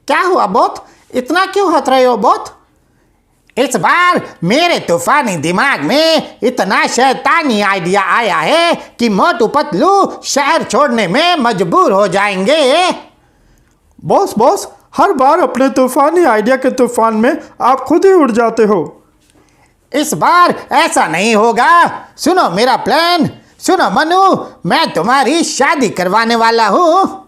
क्या हुआ बोत? इतना क्यों हंस रहे हो बोत? इस बार मेरे तूफानी दिमाग में इतना शैतानी आइडिया आया है कि मोटू पतलू शहर छोड़ने में मजबूर हो जाएंगे। बॉस, हर बार अपने तूफानी आइडिया के तूफान में आप खुद ही उड़ जाते हो। इस बार ऐसा नहीं होगा। सुनो मेरा प्लान। सुनो मनु, मैं तुम्हारी शादी करवाने वाला हूँ।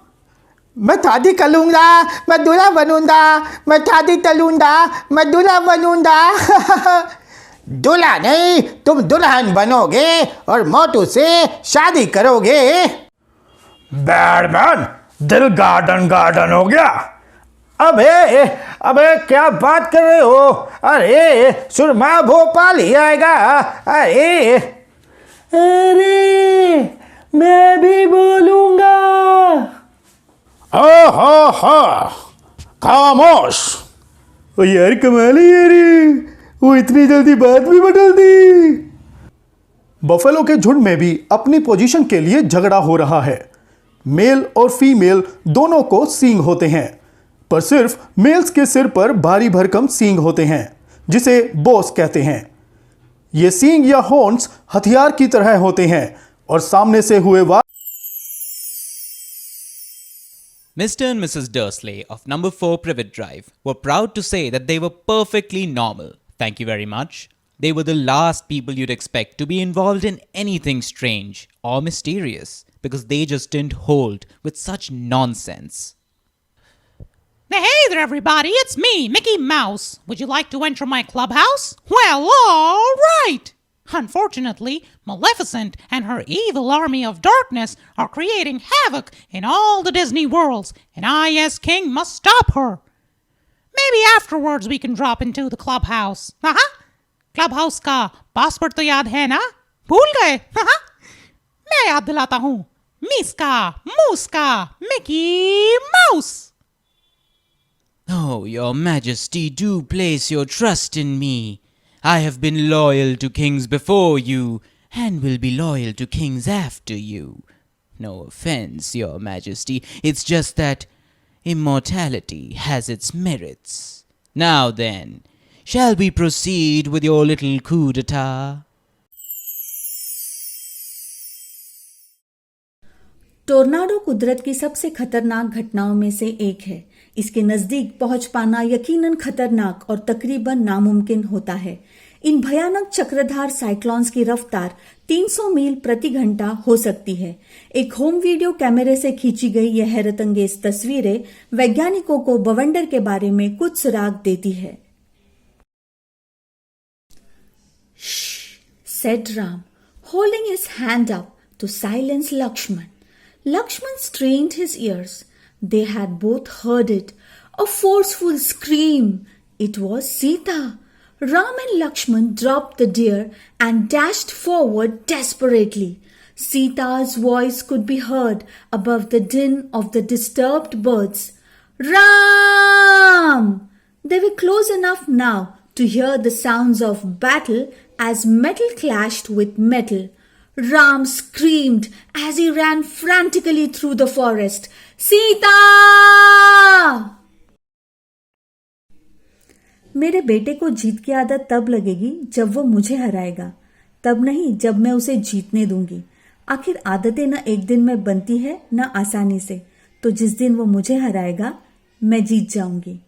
मैं शादी कर लूँगा, मैं दूल्हा बनूंगा, मैं शादी तलूंगा, मैं दूल्हा बनूंगा। दूल्हा नहीं, तुम दुल्हन बनोगे और मोटू से शादी करोगे। बैडमैन, दिल गार्डन हो गया। अबे क्या बात कर रहे हो? अरे सुरमा भोपाल ही आएगा। अरे मैं भी बोलूंगा। हो खामोश। ओ यार कमाल है यार, वो इतनी जल्दी बात भी बदल दी। बफेलो के झुंड में भी अपनी पोजीशन के लिए झगड़ा हो रहा है। मेल और फीमेल दोनों को सींग होते हैं, पर सिर्फ मेल्स के सिर पर भारी भरकम सींग होते हैं, जिसे बॉस कहते हैं। ये सींग या हॉर्न्स हथियार की तरह होते हैं और सामने से हुए वार। Mr. and Mrs. Dursley of number 4 Privet Drive were proud to say that they were perfectly normal. Thank you very much. They were the last people you'd expect to be involved in anything strange or mysterious because they just didn't hold with such nonsense. Hey there, everybody. It's me, Mickey Mouse. Would you like to enter my clubhouse? Well, all right. Unfortunately, Maleficent and her evil army of darkness are creating havoc in all the Disney worlds, and I, as king, must stop her. Maybe afterwards we can drop into the clubhouse. Clubhouse का password तो याद है ना? भूल गए? मैं याद दिलाता हूँ. Miska, Muska, Mickey Mouse. Oh, your majesty, do place your trust in me. I have been loyal to kings before you, and will be loyal to kings after you. No offense, your majesty, it's just that immortality has its merits. Now then, shall we proceed with your little coup d'etat? Tornado कुदरत की सबसे खतरनाक घटनाओं में से एक है। इसके नजदीक पहुंच पाना यकीनन खतरनाक और तकरीबन नामुमकिन होता है। इन भयानक चक्रधार साइक्लोन्स की रफ्तार 300 मील प्रति घंटा हो सकती है। एक होम वीडियो कैमरे से खींची गई यह हैरतअंगेज तस्वीरें वैज्ञानिकों को बवंडर के बारे में कुछ सुराग देती है। said Ram, holding his hand up to silence Lakshman. Lakshman strained his ears. They had both heard it, a forceful scream. It was Sita. Ram and Lakshman dropped the deer and dashed forward desperately. Sita's voice could be heard above the din of the disturbed birds. Ram! They were close enough now to hear the sounds of battle as metal clashed with metal. Ram screamed as he ran frantically through the forest. Sita! मेरे बेटे को जीत की आदत तब लगेगी जब वो मुझे हराएगा, तब नहीं जब मैं उसे जीतने दूंगी। आखिर आदतें न एक दिन में बनती है न आसानी से, तो जिस दिन वो मुझे हराएगा मैं जीत जाऊंगी।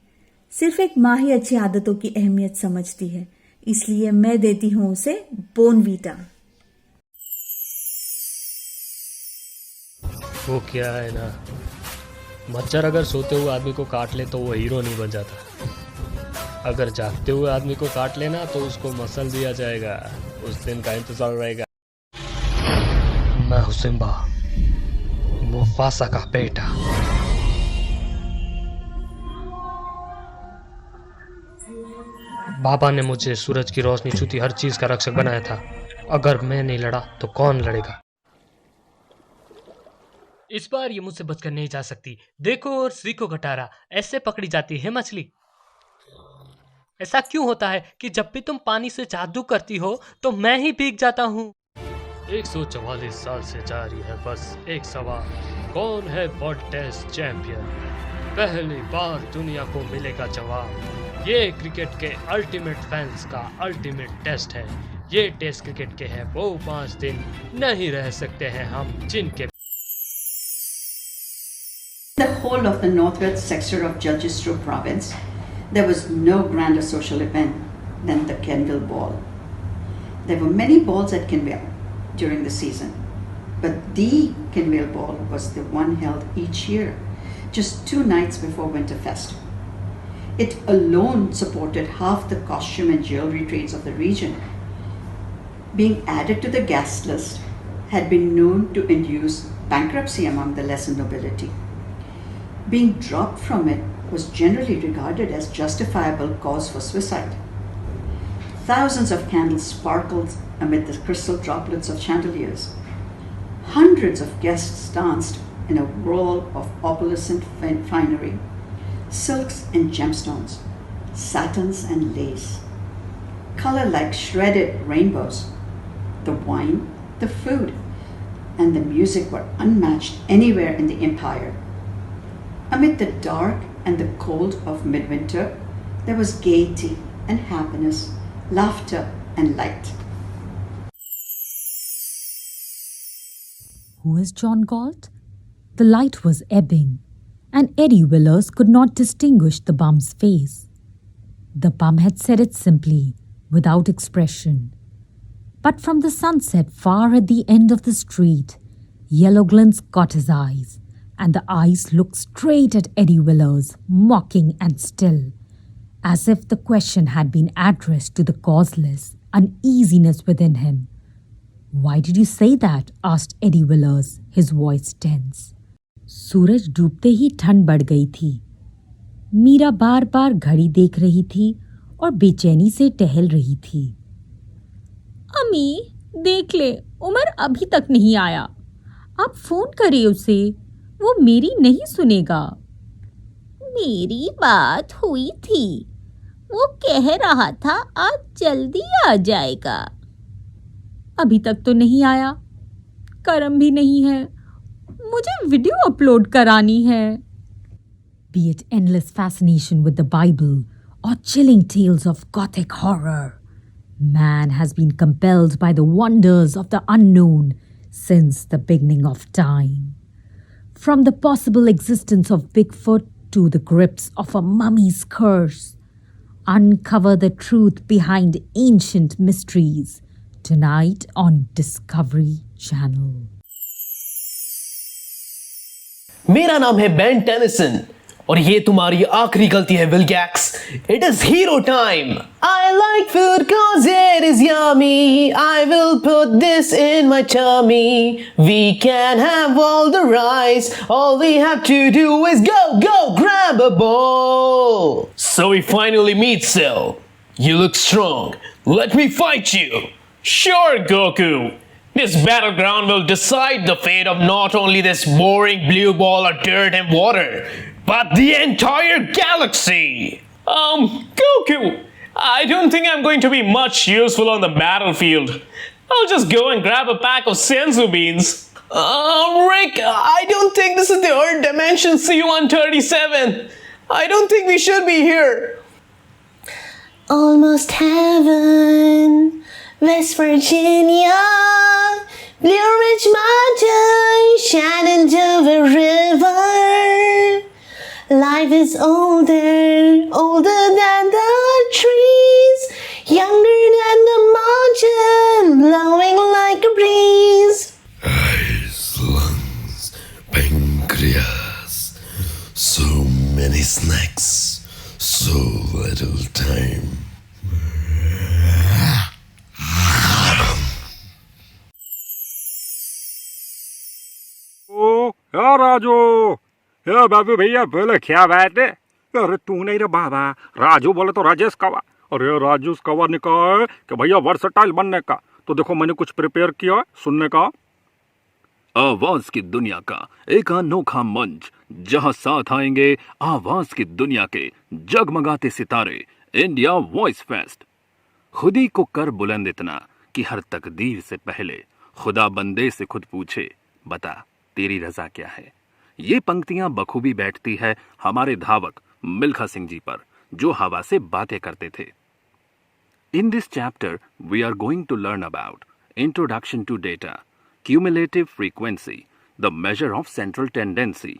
सिर्फ एक माँ ही अच्छी आदतों की अहमियत समझती है, इसलिए मैं देती हूँ उसे बोर्नवीटा। वो क्या है ना, मच्छर अगर सोते हुए आदमी को काट ले तो वो हीरो नहीं बन जाता। अगर जागते हुए आदमी को काट लेना तो उसको मसल दिया जाएगा, उस दिन का इंतजार रहेगा। मैं हूं सिम्बा, मुफासा का बेटा। बाबा ने मुझे सूरज की रोशनी छूती हर चीज का रक्षक बनाया था। अगर मैं नहीं लड़ा तो कौन लड़ेगा? इस बार ये मुझसे बचकर नहीं जा सकती। देखो और सीखो खटारा, ऐसे पकड़ी जाती है मछली। ऐसा क्यों होता है कि जब भी तुम पानी से जादू करती हो तो मैं ही भीग जाता हूँ? 144 साल से जारी है बस एक सवाल, कौन है वर्ल्ड टेस्ट चैंपियन? पहली बार दुनिया को मिलेगा जवाब। ये क्रिकेट के अल्टीमेट फैंस का अल्टीमेट टेस्ट है। ये टेस्ट क्रिकेट के हैं वो 5 दिन, नहीं रह सकते हैं हम जिनके The whole of the northwest sector of Jagdishpur province, there was no grander social event than the Kenville Ball. There were many balls at Kenville during the season, but the Kenville Ball was the one held each year, just 2 nights before Winterfest. It alone supported half the costume and jewelry trades of the region. Being added to the guest list had been known to induce bankruptcy among the lesser nobility. Being dropped from it was generally regarded as justifiable cause for suicide. Thousands of candles sparkled amid the crystal droplets of chandeliers. Hundreds of guests danced in a whirl of opalescent finery, silks and gemstones, satins and lace, color like shredded rainbows. The wine, the food, and the music were unmatched anywhere in the empire. Amid the dark and the cold of midwinter, there was gaiety and happiness, laughter and light. Who is John Galt? The light was ebbing, and Eddie Willers could not distinguish the bum's face. The bum had said it simply, without expression. But from the sunset far at the end of the street, yellow glints caught his eyes, and the eyes looked straight at Eddie Willers, mocking and still, as if the question had been addressed to the causeless uneasiness within him. "Why did you say that?" asked Eddie Willers, his voice tense. सूरज डूबते ही ठंड बढ़ गई थी। मीरा बार बार घड़ी देख रही थी और बेचैनी से टहल रही थी। अम्मी, देख ले, उमर अभी तक नहीं आया। आप फोन करिए उसे, वो मेरी नहीं सुनेगा। मेरी बात हुई थी, वो कह रहा था आज जल्दी आ जाएगा। अभी तक तो नहीं आया। करम भी नहीं है, मुझे वीडियो अपलोड करानी है। Be it endless fascination with the Bible or chilling tales of Gothic horror, man has been compelled by the wonders of the unknown since the beginning of time. From the possible existence of Bigfoot to the grips of a mummy's curse, uncover the truth behind ancient mysteries tonight on Discovery Channel. मेरा नाम है Ben Tennyson और ये तुम्हारी आखिरी गलती है Vilgax. It is hero time. I like food cause it is yummy. I will put this in my tummy. We can have all the rice. All we have to do is go grab a bowl. So we finally meet, Cell. You look strong. Let me fight you. Sure, Goku. This battleground will decide the fate of not only this boring blue ball of dirt and water, but the entire galaxy. Goku, I don't think I'm going to be much useful on the battlefield. I'll just go and grab a pack of senzu beans. Rick, I don't think this is the Earth dimension C-137. I don't think we should be here. Almost heaven, West Virginia, Blue Ridge Mountain, Shenandoah River. Life is older than the trees, younger than the mountain, blowing like a breeze. Eyes, lungs, pancreas, so many snacks, so little time. या राजू, या बाबू भैया बोले क्या बात है? अरे तू नहीं रे बाबा, राजू बोले तो राजेश कवा। अरे राजू कवा ने कहा है कि भैया वर्सटाइल बनने का। तो देखो मैंने कुछ प्रिपेयर किया है सुनने का। आवाज की दुनिया का एक अनोखा मंच, जहां साथ आएंगे आवाज की दुनिया के जगमगाते सितारे। इंडिया वॉइस फेस्ट खुद ही को कर बुलंद इतना कि हर तकदीर से पहले खुदा बंदे से खुद पूछे, बता तेरी रजा क्या है। ये पंक्तियां बखूबी बैठती है हमारे धावक मिल्खा सिंह जी पर, जो हवा से बातें करते थे। In this chapter we are going to learn about introduction to data, cumulative frequency, the measure of central tendency.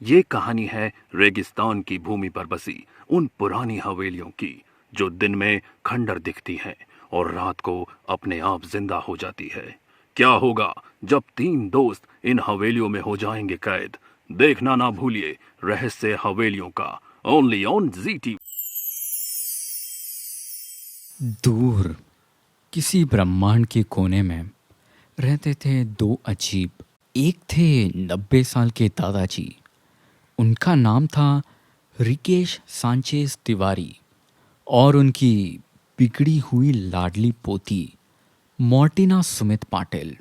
ये कहानी है रेगिस्तान की भूमि पर बसी उन पुरानी हवेलियों की, जो दिन में खंडर दिखती हैं और रात को अपने आप जिंदा हो जाती है। क्या होगा जब 3 दोस्त इन हवेलियों में हो जाएंगे कैद? देखना ना भूलिए रहस्य हवेलियों का, ओनली ऑन ZT। दूर किसी ब्रह्मांड के कोने में रहते थे 2 अजीब। एक थे 90 साल के दादाजी, उनका नाम था रिकेश सांचेज तिवारी, और उनकी बिगड़ी हुई लाडली पोती मॉर्टिना सुमित पाटिल।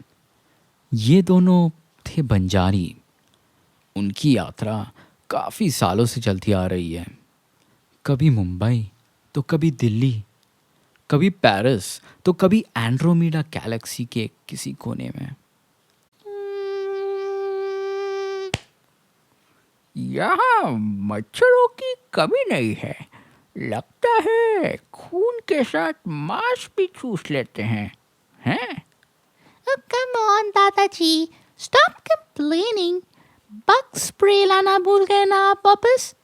ये दोनों थे बंजारी। उनकी यात्रा काफ़ी सालों से चलती आ रही है, कभी मुंबई तो कभी दिल्ली, कभी पेरिस तो कभी एंड्रोमेडा गैलेक्सी के किसी कोने में। यहाँ मच्छरों की कमी नहीं है, लगता है खून के साथ मांस भी चूस लेते हैं, हैं? Oh, come on, दादाजी, stop complaining. Bug spray लाना भूल गए ना आप वापस?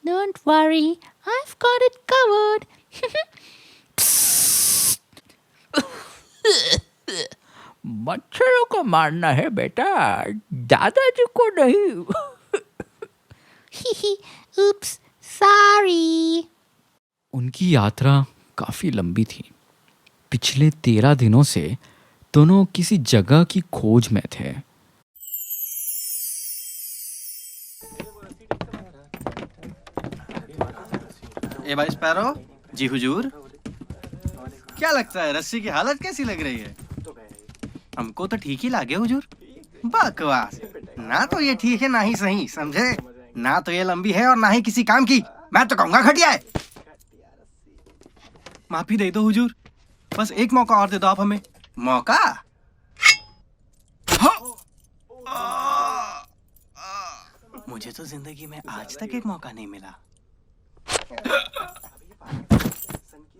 Don't worry, I've got it covered. मच्छरों को मारना है बेटा, दादाजी को नहीं। Oops, sorry. उनकी यात्रा काफ़ी लंबी थी। पिछले 13 दिनों से दोनों किसी जगह की खोज में थे। ए भाई स्पैरो जी हुजूर, क्या लगता है रस्सी की हालत कैसी लग रही है? हमको तो ठीक ही लगे हुजूर। बकवास, ना तो ये ठीक है ना ही सही, समझे? ना तो ये लंबी है और ना ही किसी काम की। मैं तो कहूंगा घटिया है। माफी दे दो हुजूर, बस एक मौका और दे दो आप हमें। मौका? मुझे तो जिंदगी में आज तक एक मौका नहीं मिला।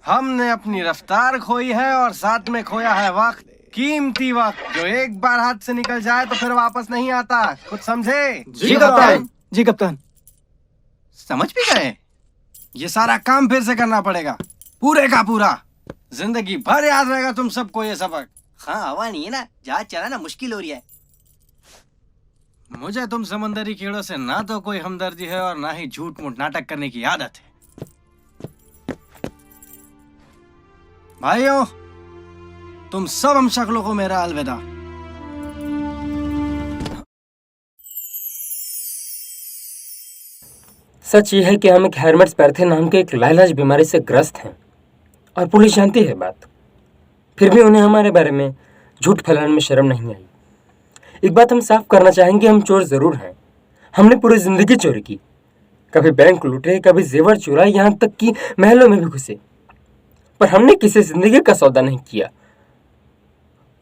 हमने अपनी रफ्तार खोई है और साथ में खोया है वक्त, कीमती वक्त, जो एक बार हाथ से निकल जाए तो फिर वापस नहीं आता। कुछ समझे? जी कप्तान। जी कप्तान। समझ भी गए? ये सारा काम फिर से करना पड़ेगा, पूरे का पूरा। जिंदगी भर याद रहेगा तुम सबको ये सबक। हाँ, हवा नहीं है ना, जहाज चलाना मुश्किल हो रही है। मुझे तुम समंदरी कीड़ों से ना तो कोई हमदर्दी है और ना ही झूठ मूठ नाटक करने की आदत है। भाइयों, तुम सब हम शक्लों को मेरा अलविदा। सच ये है कि हम एक हेरमेट्स पैरथे नाम के एक लाइलाज बीमारी से ग्रस्त हैं और पुलिस जानती है बात, फिर भी उन्हें हमारे बारे में झूठ फैलाने में शर्म नहीं आई। एक बात हम साफ करना चाहेंगे, हम चोर जरूर हैं। हमने पूरी जिंदगी चोरी की, कभी बैंक लूटे, कभी जेवर चुराए, यहाँ तक कि महलों में भी घुसे, पर हमने किसी जिंदगी का सौदा नहीं किया।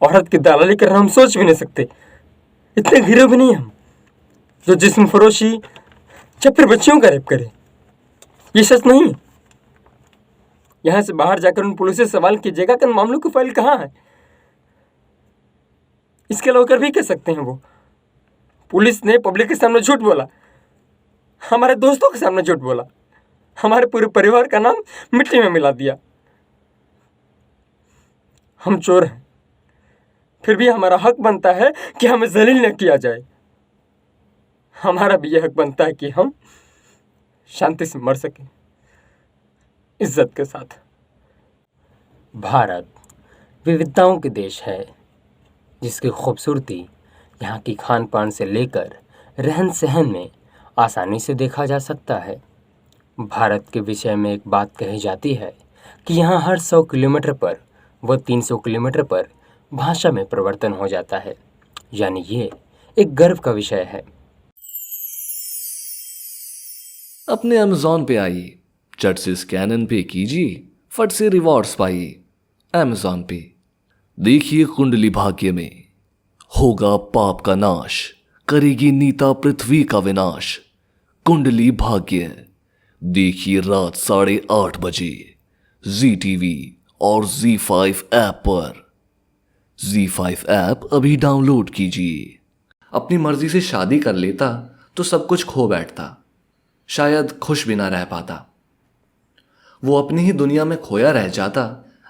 औरत की दलाली करना हम सोच भी नहीं सकते। इतने गिरे भी नहीं हम जो जिस्म फरोशी या फिर बच्चियों का रेप करे। ये सच नहीं। यहाँ से बाहर जाकर उन पुलिस से सवाल कीजिएगा कि उन मामलों की फाइल कहाँ है। इसके अलावा कर भी कह सकते हैं वो पुलिस ने पब्लिक के सामने झूठ बोला, हमारे दोस्तों के सामने झूठ बोला, हमारे पूरे परिवार का नाम मिट्टी में मिला दिया। हम चोर हैं, फिर भी हमारा हक बनता है कि हमें जलील न किया जाए। हमारा भी यह हक बनता है कि हम शांति से मर सकें, इज्जत के साथ। भारत विविधताओं के देश है, जिसकी खूबसूरती यहाँ की खान पान से लेकर रहन सहन में आसानी से देखा जा सकता है। भारत के विषय में एक बात कही जाती है कि यहाँ हर 100 किलोमीटर पर व 300 किलोमीटर पर भाषा में परिवर्तन हो जाता है, यानी ये एक गर्व का विषय है। अपने अमेज़ॉन पे आइए, झट से स्कैन एंड पे कीजिए, फट से रिवॉर्ड्स पाइए। अमेज़ॉन पे, देखिए कुंडली भाग्य में होगा पाप का नाश, करेगी नीता पृथ्वी का विनाश। कुंडली भाग्य देखिए रात 8:30 बजे ZTV और Z5 ऐप पर। Z5 ऐप अभी डाउनलोड कीजिए। अपनी मर्जी से शादी कर लेता तो सब कुछ खो बैठता, शायद खुश भी ना रह पाता। वो अपनी ही दुनिया में खोया रह जाता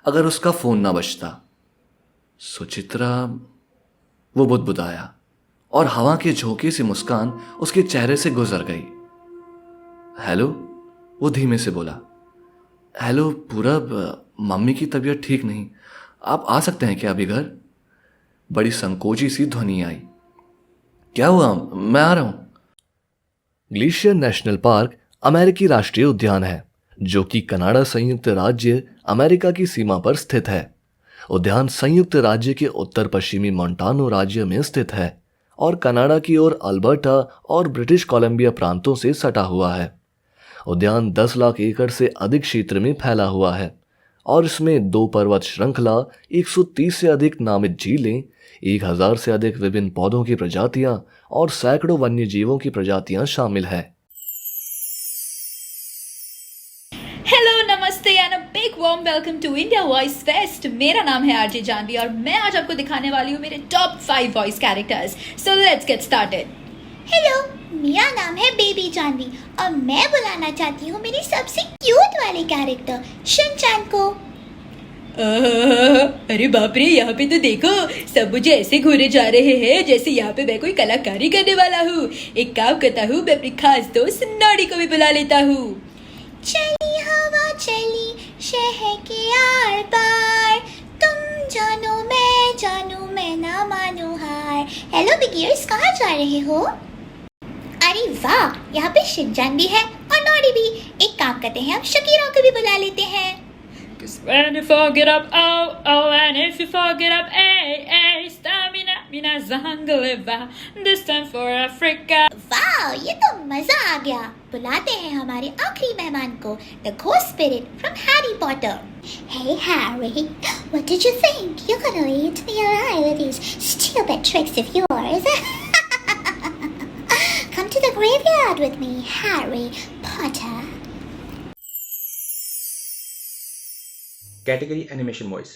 अगर उसका फोन ना बजता। सुचित्रा, वो बुदबुदाया और हवा के झोंके से मुस्कान उसके चेहरे से गुजर गई। हेलो, वो धीमे से बोला। हेलो पूरब, मम्मी की तबीयत ठीक नहीं, आप आ सकते हैं क्या अभी घर? बड़ी संकोची सी ध्वनि आई। क्या हुआ? मैं आ रहा हूं। ग्लेशियर नेशनल पार्क अमेरिकी राष्ट्रीय उद्यान है जो कि कनाडा संयुक्त राज्य अमेरिका की सीमा पर स्थित है। उद्यान संयुक्त राज्य के उत्तर पश्चिमी मोंटानो राज्य में स्थित है और कनाडा की ओर अल्बर्टा और ब्रिटिश कोलंबिया प्रांतों से सटा हुआ है। उद्यान 10 लाख एकड़ से अधिक क्षेत्र में फैला हुआ है और इसमें 2 पर्वत श्रृंखला, 130 से अधिक नामित झीलें, 1000 से अधिक विभिन्न पौधों की प्रजातियां और सैकड़ों वन्य जीवों की प्रजातियां शामिल है। हेलो, नमस्ते and a big warm welcome to India voice fest. मेरा नाम है आरजे जानवी और मैं आज आपको दिखाने वाली हूँ मेरे top 5 voice characters. So let's get started. Hello, मेरा नाम है बेबी जानवी और मैं बुलाना चाहती हूँ मेरी सबसे क्यूट वाले कैरेक्टर शिनचैन को। अरे बाप रे, यहाँ पे तो देखो, सब मुझे ऐसे घूरे जा रहे हैं जैसे यहाँ पे मैं कोई कलाकारी करने वाला हूँ। एक काम करता हूँ, मैं अपनी खास दोस्त नॉडी को भी बुला लेता हूँ। चली हवा चली शहर के आर पार, तुम जानो मैं ना मानू हार। हेलो बिगियर्स, कहाँ जा रहे हो? अरे वाह, यहाँ पे शिनचैन भी है और नॉडी भी। एक काम करते हैं, हम शकीरा को भी बुला लेते हैं। When you forget up, oh, and if you forget up, stamina, mina zangaleva, this time for Africa. वाह, ये तो मजा आ गया। बुलाते हैं हमारे आखिरी मेहमान को, the ghost spirit from Harry Potter. Hey Harry, what did you think? You're gonna eat me alive with these stupid tricks of yours. Come to the graveyard with me, Harry Potter. Category animation voice.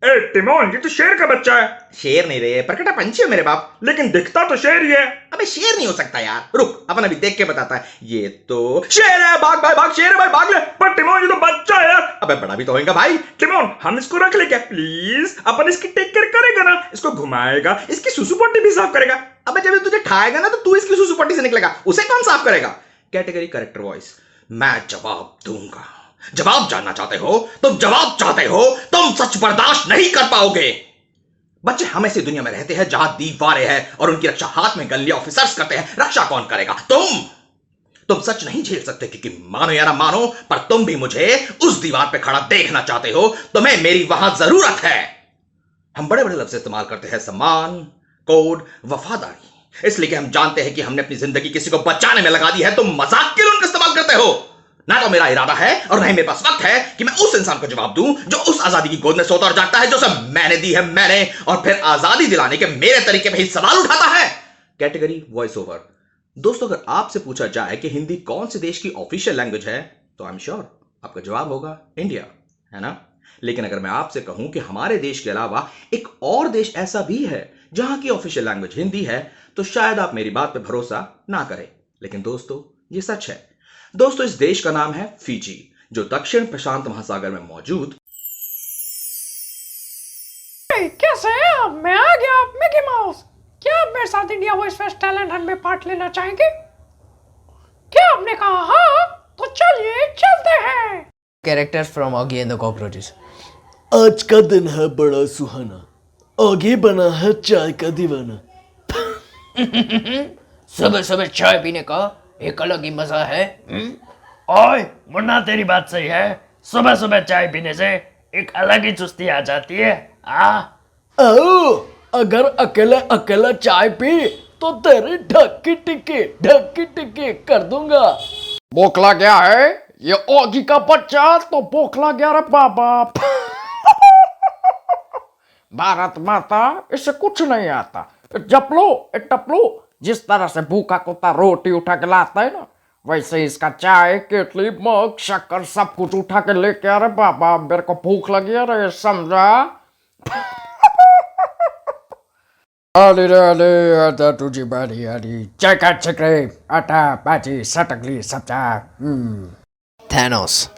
A Timon, ये तो शेर का बच्चा है। शेर नहीं रहे, प्रकटा पंछी है मेरे बाप। लेकिन दिखता तो शेर ही है। अबे शेर नहीं हो सकता यार, रुक अपन अभी देख के बताता है। ये तो शेर है, भाग भाई भाग, शेर है भाई, भाग ले। पर टिमोन, ये तो बच्चा है यार। अबे बड़ा भी तो होगा भाई। टिमोन, हम इसको रख ले क्या प्लीज? अपन इसकी टेक केयर करेगा ना, इसको घुमाएगा, इसकी सुसु पट्टी भी साफ करेगा। अबे जब तुझे खाएगा ना तो तू इसकी सुसु पट्टी से निकलेगा, उसे कौन साफ करेगा? Category character voice. मैं जवाब दूंगा। जवाब जानना चाहते हो? तुम जवाब चाहते हो? तुम सच बर्दाश्त नहीं कर पाओगे। बच्चे हम ऐसी दुनिया में रहते हैं जहां दीवारें हैं और उनकी रक्षा हाथ में गन लिए ऑफिसर्स करते हैं। रक्षा कौन करेगा? तुम सच नहीं झेल सकते क्योंकि मानो या ना मानो, पर तुम भी मुझे उस दीवार पे खड़ा देखना चाहते हो। तुम्हें मेरी वहां जरूरत है। हम बड़े बड़े लफ्ज इस्तेमाल करते हैं, सम्मान, कोड, वफादारी, इसलिए कि हम जानते हैं कि हमने अपनी जिंदगी किसी को बचाने में लगा दी है। तुम मजाक के लिए उनका इस्तेमाल करते हो। ना तो मेरा इरादा है और ना ही मेरे पास वक्त है कि मैं उस इंसान को जवाब दूं जो उस आजादी की गोद में सोता और जागता है जो सब मैंने दी है, मैंने, और फिर आजादी दिलाने के मेरे तरीके पे ही सवाल उठाता है। Category voice over. दोस्तों, अगर आपसे पूछा जाए कि हिंदी कौन से देश की ऑफिशियल लैंग्वेज है तो आई एम श्योर आपका जवाब होगा इंडिया, है ना? लेकिन अगर मैं आपसे कहूं कि हमारे देश के अलावा एक और देश ऐसा भी है जहां की ऑफिशियल लैंग्वेज हिंदी है तो शायद आप मेरी बात पे भरोसा ना करें। लेकिन दोस्तों, ये सच है। दोस्तों, इस देश का नाम है फिजी, जो दक्षिण प्रशांत महासागर में मौजूद। कैसे हैं आप? मैं आ गया, मिकी माउस। क्या आप मेरे साथ India voice fest talent Hunt में पार्ट लेना चाहेंगे? क्या आपने कहा हाँ? तो चलिए चलते हैं। Characters from Oggy and the cockroaches. आज का दिन है बड़ा सुहाना, आगे बना है चाय का दीवाना। सुबह सुबह चाय पीने का एक अलग ही मजा है। ओए मुन्ना, तेरी बात सही है। सुबह सुबह चाय पीने से एक अलग ही चुस्ती आ जाती है। आओ, अगर अकेले अकेला चाय पी तो तेरी ढक्की टिक्की कर दूंगा। बोखला गया है ये ओगी का बच्चा, तो बोखला गया रे बाबा। भारत माता, इसे कुछ नहीं आता। जपलो टपलो, जिस तरह से भूखा कुत्ता रोटी उठा के लाता है ना, वैसे इसका चाय, केतली, मग, शक्कर सब कुछ उठा के लेके आ रहे। बाबा मेरे को भूख लगी है रे, समझा? अली रे अली, आटा तुझी बारी आली, चेका चक्रे, आटा बाजी सटकली सब्जा। थैनोस।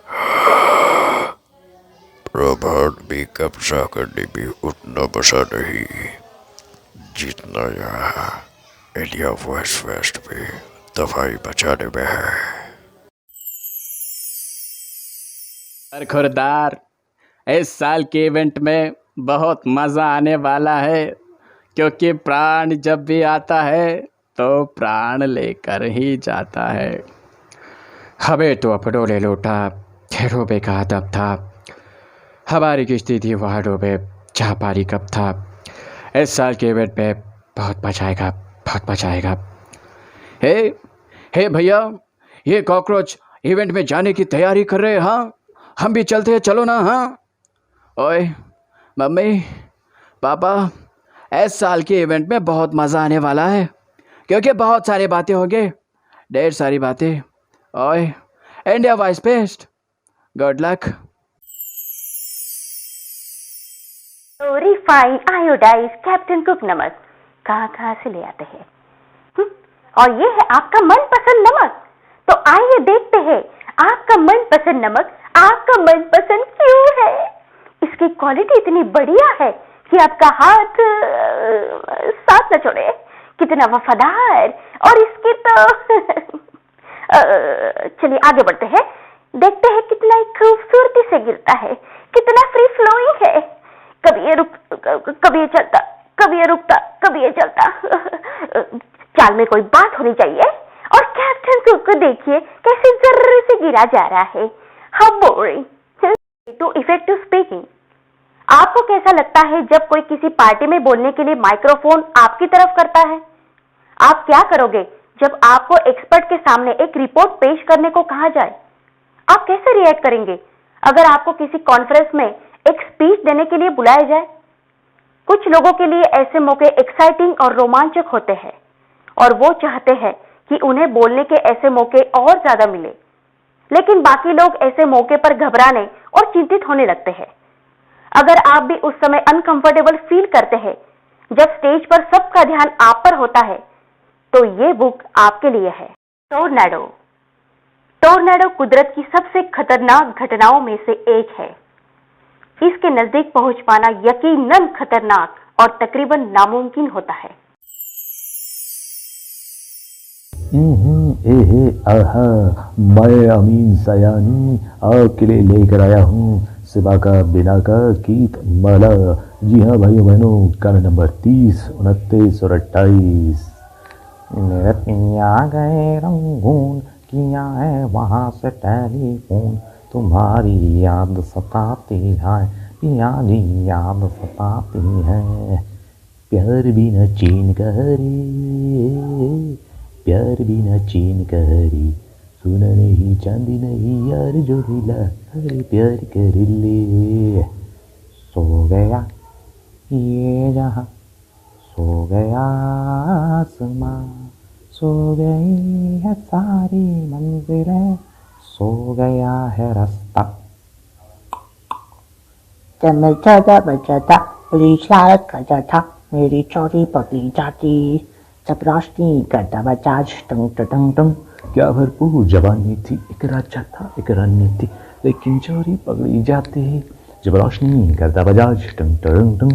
प्रभात भी कब्जा करने में उतना बसा नहीं जितना यहाँ इंडिया वॉइस फेस्ट में दवाई बचाने में है। खुरदार, इस साल के इवेंट में बहुत मज़ा आने वाला है, क्योंकि प्राण जब भी आता है तो प्राण लेकर ही जाता है। हमें तो अपनों ने लूटा, खेरों का अदब था, हमारी किश्ती थी वहाड़ों में, जहाँ पानी कब था। इस साल के इवेंट में बहुत मजा आएगा, बहुत मजा आएगा। हे भैया, ये कॉकरोच इवेंट में जाने की तैयारी कर रहे हैं। हाँ, हम भी चलते हैं, चलो ना। हाँ ओए मम्मी पापा, इस साल के इवेंट में बहुत मज़ा आने वाला है, क्योंकि बहुत सारी बातें होंगी, ढेर सारी बातें। ओए India voice fest, good luck. Refine iodise captain cook नमक कहाँ से ले आते हैं? और ये है आपका मनपसंद नमक। तो आइए देखते हैं आपका मनपसंद नमक आपका मनपसंद क्यों है। इसकी क्वालिटी इतनी बढ़िया है कि आपका हाथ साथ न छोड़े। कितना वफादार, और इसकी तो चलिए आगे बढ़ते हैं, देखते हैं कितना ही खूबसूरती से गिरता है, कितना फ्री फ्लोइंग है। कभी ये कभी ये चलता, कभी ये रुकता, कभी ये चलता। चाल में कोई बात होनी चाहिए। और कैप्टन कुक को देखिए कैसे जर्र से गिरा जा रहा है। How boring to effective speaking. आपको कैसा लगता है जब कोई किसी पार्टी में बोलने के लिए माइक्रोफोन आपकी तरफ करता है? आप क्या करोगे जब आपको एक्सपर्ट के सामने एक रिपोर्ट पेश करने को कहा जाए? आप कैसे रिएक्ट करेंगे अगर आपको किसी कॉन्फ्रेंस में एक स्पीच देने के लिए बुलाया जाए? कुछ लोगों के लिए ऐसे मौके एक्साइटिंग और रोमांचक होते हैं, और वो चाहते हैं कि उन्हें बोलने के ऐसे मौके और ज्यादा मिले। लेकिन बाकी लोग ऐसे मौके पर घबराने और चिंतित होने लगते हैं। अगर आप भी उस समय अनकंफर्टेबल फील करते हैं जब स्टेज पर सबका ध्यान आप पर होता है, तो ये बुक आपके लिए है। टोर्नेडो। टोर्नेडो कुदरत की सबसे खतरनाक घटनाओं में से एक है। इसके नजदीक पहुंच पाना यकीनन खतरनाक और तकरीबन नामुमकिन होता है। आहा, मैं अमीन सयानी आपके लिए लेकर आया हूँ सिबा का बिना का गीत माला। जी हाँ भाइयों बहनों, गाना नंबर 30, 29 और 28। मेरे पिया गए रंगून, किया है वहाँ से टेलीफोन, तुम्हारी याद सताती है, प्यारी याद सताती है। प्यार बिना चैन का रे, प्यार बिना चैन का रे, सुना नहीं चांदी नहीं यार जो हिला, अरे प्यार कर ले। सो गया ये जहाँ, सो गया आसमां, सो गई है सारी मंजिलें, सो गया है रास्ता। जब मैं ज्यादा बचा था, बड़ी शरारत करता था, मेरी चोरी पकड़ी जाती, जब रोशनी करता बजाज टंग टंग टंग। क्या भरपूर जवानी थी, एक राजा था एक रानी थी, लेकिन चोरी पकड़ी जाती, जब रोशनी करता बजाज टंग टंग टंग।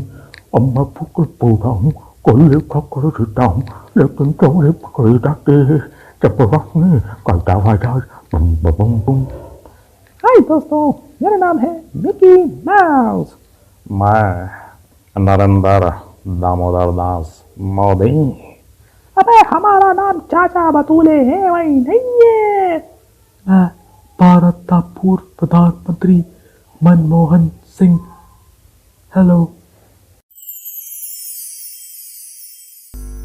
अब मैं फुकल पूरा हूँ, कोल्हे खकर जीता हूँ, लेकिन चोरी पकड़ी जाती, जब रोशनी करता बजाज बम बम बम। हाय दोस्तों, मेरा नाम है मिकी माउस। मैं नरेंद्र दामोदर दास मोदी। अबे हमारा नाम चाचा बतूले है भाई, नहीं है। मैं भारत का पूर्व प्रधानमंत्री मनमोहन सिंह। हेलो।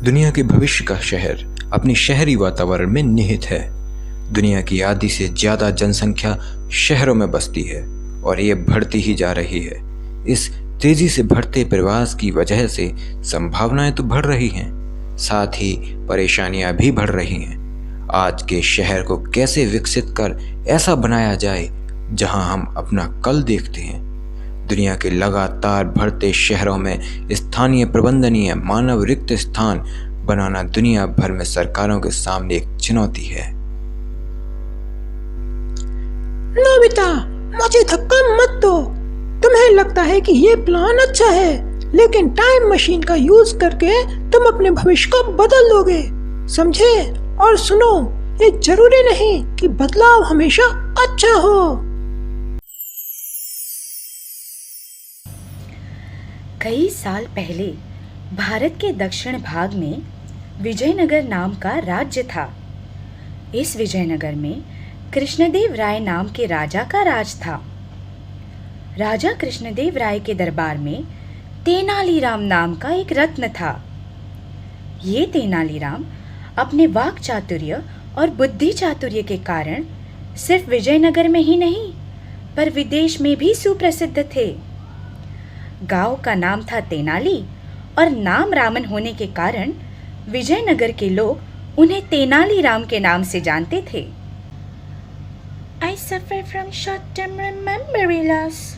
दुनिया के भविष्य का शहर अपनी शहरी वातावरण में निहित है। दुनिया की आधी से ज्यादा जनसंख्या शहरों में बसती है और ये बढ़ती ही जा रही है। इस तेजी से बढ़ते प्रवास की वजह से संभावनाएं तो बढ़ रही हैं, साथ ही परेशानियां भी बढ़ रही हैं। आज के शहर को कैसे विकसित कर ऐसा बनाया जाए जहां हम अपना कल देखते हैं। दुनिया के लगातार बढ़ते शहरों में स्थानीय प्रबंधनीय मानव रिक्त स्थान बनाना दुनिया भर में सरकारों के सामने एक चुनौती है। नोबिता, मुझे धक्का मत दो। तुम्हें लगता है कि ये प्लान अच्छा है, लेकिन टाइम मशीन का यूज करके तुम अपने भविष्य को बदल दोगे, समझे? और सुनो, ये जरूरी नहीं कि बदलाव हमेशा अच्छा हो। कई साल पहले भारत के दक्षिण भाग में विजयनगर नाम का राज्य था। इस विजयनगर में कृष्णदेव राय नाम के राजा का राज था। राजा कृष्णदेव राय के दरबार में तेनालीराम नाम का एक रत्न था। ये तेनालीराम अपने वाक चातुर्य और बुद्धि चातुर्य के कारण सिर्फ विजयनगर में ही नहीं पर विदेश में भी सुप्रसिद्ध थे। गांव का नाम था तेनाली और नाम रामन होने के कारण विजयनगर के लोग उन्हें तेनालीराम के नाम से जानते थे। I suffer from short-term memory loss.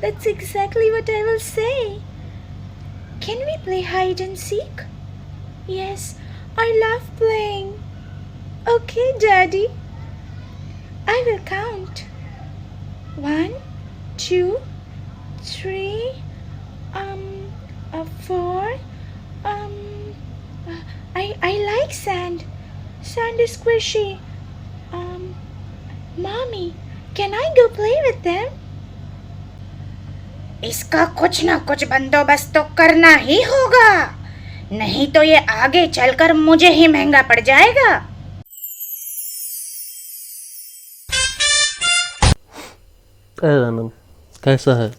That's exactly what I will say. Can we play hide and seek? Yes, I love playing. Okay, Daddy. I will count. 1, 2, 3, 4. I like sand. Sand is squishy. Mommy, can I go play with them? इसका कुछ ना कुछ बंदोबस्त तो करना ही होगा, नहीं तो ये आगे चलकर मुझे ही महंगा पड़ जाएगा। आनंद कैसा है?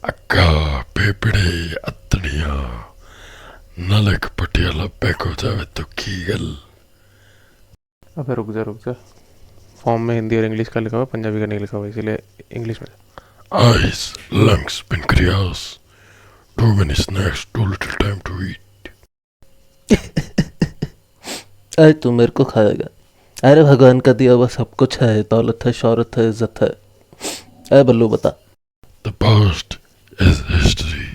अक्का पेपड़े अतनिया नलक पटियाला पैक हो जावे तो कीगल। अबे रुक जा। फॉर्म में हिंदी और इंग्लिश का लिखा हुआ, पंजाबी का नहीं लिखा हुआ, इसीलिए इंग्लिश में। Eyes, lungs, pancreas. Too many snacks, too little time to eat. अरे तू मेरे को खाएगा? अरे भगवान का दिया हुआ सब कुछ है, दौलत है, शौहरत है, इज्जत है। अरे बल्लू बता। The past is history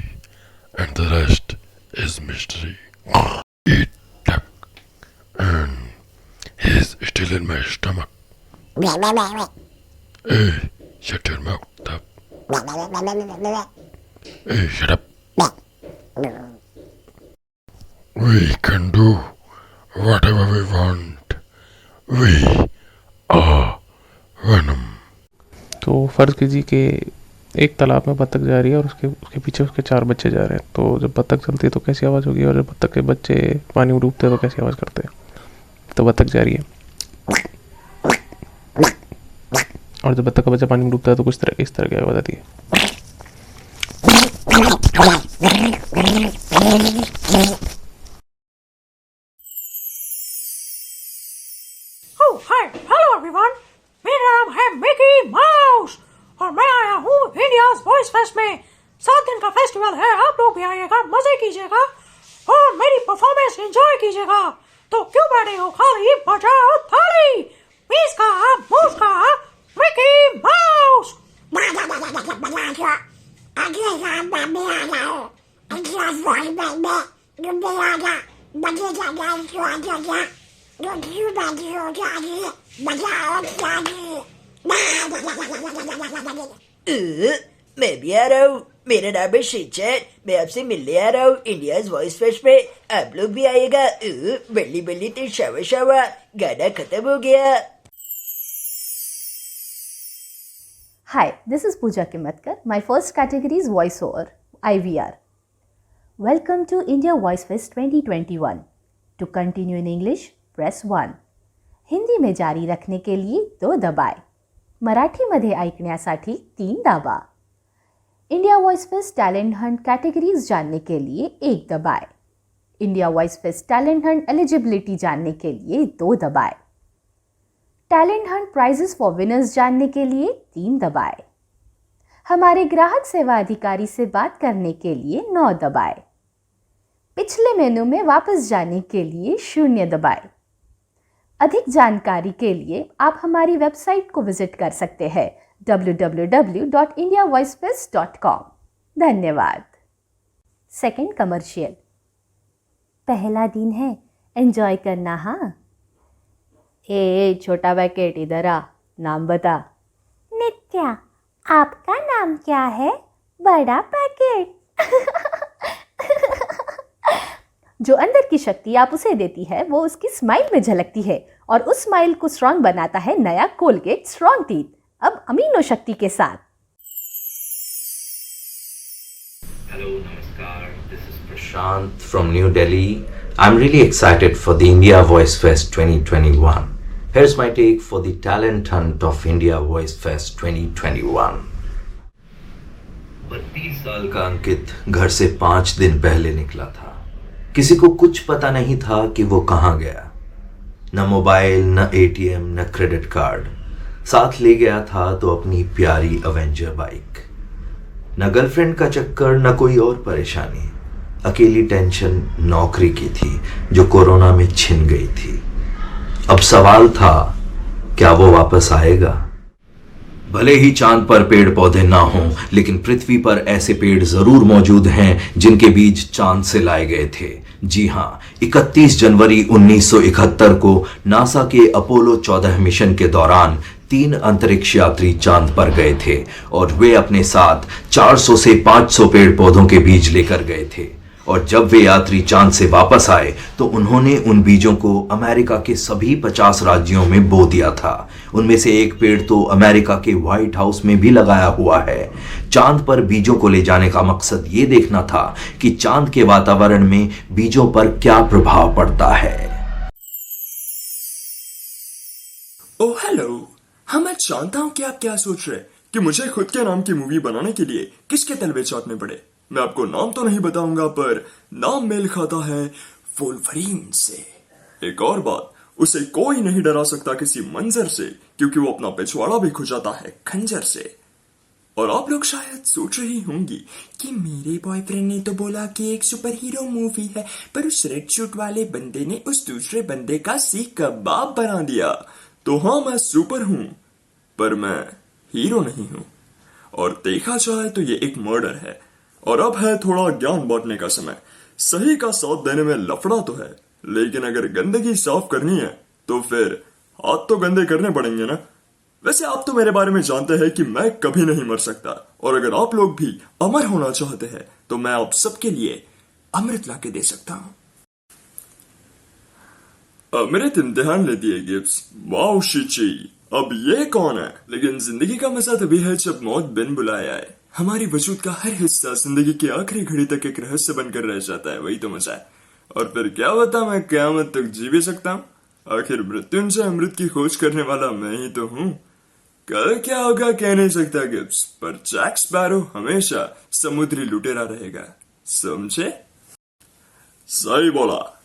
and the rest is mystery. Eat duck and he's still in my stomach. Hey, shut your mouth up. Hey, shut up. We can do whatever we want. We are Venom. तो फर्ज कीजिए कि एक तालाब में बत्तख जा रही है और उसके पीछे उसके 4 बच्चे जा रहे हैं। तो जब बत्तख चलती है तो कैसी आवाज़ होगी, और जब बत्तख के बच्चे पानी में डूबते हैं तो कैसी आवाज़ करते हैं? तो बत्तख जा रही है, और जब बत्तख का बच्चा पानी में डूबता है तो कुछ इस तरह की आवाज़ आती है। Oh, hi, hello everyone. मेरा नाम है मिकी माउस और मैं आया हूँ इंडियाज वॉइस फेस्ट में। 7 दिन का फेस्टिवल है, आप लोग भी आइएगा, मजे कीजिएगा और मेरी परफॉर्मेंस एंजॉय कीजिएगा। तो क्यों बैठे हो खाली, बजाओ ताली। मीस का मूस का मिकी माउस। मैं भी आ रहा हूँ। मेरा नाम है शिनचैन, मैं आपसे मिलने आ रहा हूँ इंडियाज वॉइस फेस्ट में। आप लोग भी आइएगा। बल्ली बल्ली तो शावा शावा, गाना खत्म हो गया। Hi, this is Pooja Kimatkar. My first category is voiceover, IVR. Welcome to India Voice Fest 2021. To continue in English, press 1. Hindi में जारी रखने के लिए 2 दबाए. मराठीमध्ये ऐकण्यासाठी 3 दाबा. India voice fest talent hunt categories जानने के लिए 1 दबाए. India voice fest talent hunt eligibility जानने के लिए 2 दबाए. Talent hunt prizes for winners जानने के लिए 3 दबाए. हमारे ग्राहक सेवा अधिकारी से बात करने के लिए 9 दबाएं। पिछले मेनू में वापस जाने के लिए 0 दबाएं। अधिक जानकारी के लिए आप हमारी वेबसाइट को विजिट कर सकते हैं www.indiavoicefest.com। धन्यवाद। Second commercial. पहला दिन है, एंजॉय करना। हाँ ए छोटा पैकेट इधर आ, नाम बता। नित्या, आपका नाम क्या है? बड़ा पैकेट। जो अंदर की शक्ति आप उसे देती है वो उसकी स्माइल में झलकती है और उस स्माइल को स्ट्रॉन्ग बनाता है नया कोलगेट स्ट्रॉन्ग टीथ, अब अमीनो शक्ति के साथ। Hello, Namaskar. This is Prashant from New Delhi. I'm really excited for the India Voice Fest 2021. Here's my take for the talent hunt of India Voice Fest 2021. 32 साल का अंकित घर से 5 दिन पहले निकला था। किसी को कुछ पता नहीं था कि वो कहाँ गया। न मोबाइल, न एटीएम, न क्रेडिट कार्ड। साथ ले गया था तो अपनी प्यारी अवेंजर बाइक। न गर्लफ्रेंड का चक्कर, न कोई और परेशानी। अकेली टेंशन नौकरी की थी जो कोरोना में छिन गई थी। अब सवाल था, क्या वो वापस आएगा? भले ही चांद पर पेड़ पौधे ना हों, लेकिन पृथ्वी पर ऐसे पेड़ जरूर मौजूद हैं जिनके बीज चांद से लाए गए थे। जी हाँ, 31 जनवरी 1971 को नासा के अपोलो 14 मिशन के दौरान 3 अंतरिक्ष यात्री चांद पर गए थे और वे अपने साथ 400 से 500 पेड़ पौधों के बीज लेकर गए थे। और जब वे यात्री चांद से वापस आए तो उन्होंने उन बीजों को अमेरिका के सभी 50 राज्यों में बो दिया था। उनमें से एक पेड़ तो अमेरिका के व्हाइट हाउस में भी लगाया हुआ है। चांद पर बीजों को ले जाने का मकसद ये देखना था कि चांद के वातावरण में बीजों पर क्या प्रभाव पड़ता है। ओह हेलो, हाँ मैं जानता हूँ कि आप क्या सोच रहे कि मुझे खुद के नाम की मूवी बनाने के लिए किसके तलवे चाटने पड़े। मैं आपको नाम तो नहीं बताऊंगा, पर नाम मेल खाता है वोल्वरीन से। एक और बात, उसे कोई नहीं डरा सकता किसी मंजर से, क्योंकि वो अपना पिछवाड़ा भी खुजाता है खंजर से। और आप लोग शायद सोच रही होंगी कि मेरे बॉयफ्रेंड ने तो बोला कि एक सुपर हीरो मूवी है, पर उस रेड सूट वाले बंदे ने उस दूसरे बंदे का सीख कबाब बना दिया। तो हाँ, मैं सुपर हूं, पर मैं हीरो नहीं हूं। और देखा जाए तो ये एक मर्डर है। और अब है थोड़ा ज्ञान बांटने का समय। सही का साथ देने में लफड़ा तो है, लेकिन अगर गंदगी साफ करनी है तो फिर हाथ तो गंदे करने पड़ेंगे ना। वैसे आप तो मेरे बारे में जानते हैं कि मैं कभी नहीं मर सकता, और अगर आप लोग भी अमर होना चाहते हैं तो मैं आप सबके लिए अमृत लाके दे सकता हूं। अमृत इम्तिहान लेती है गिब्स। वाओ शिची, अब ये कौन है? लेकिन जिंदगी का मजा तभी है जब मौत बिन बुलाए आए। हमारी वजूद का हर हिस्सा जिंदगी की आखिरी घड़ी तक एक रहस्य बनकर रह जाता है, वही तो मजा है। और फिर क्या बता, मैं क़यामत तक जी भी सकता हूँ। आखिर मृत्युंजय अमृत की खोज करने वाला मैं ही तो हूँ। कल क्या होगा कह नहीं सकता गिब्स, पर जैक स्पैरो हमेशा समुद्री लुटेरा रहेगा, समझे? सही बोला।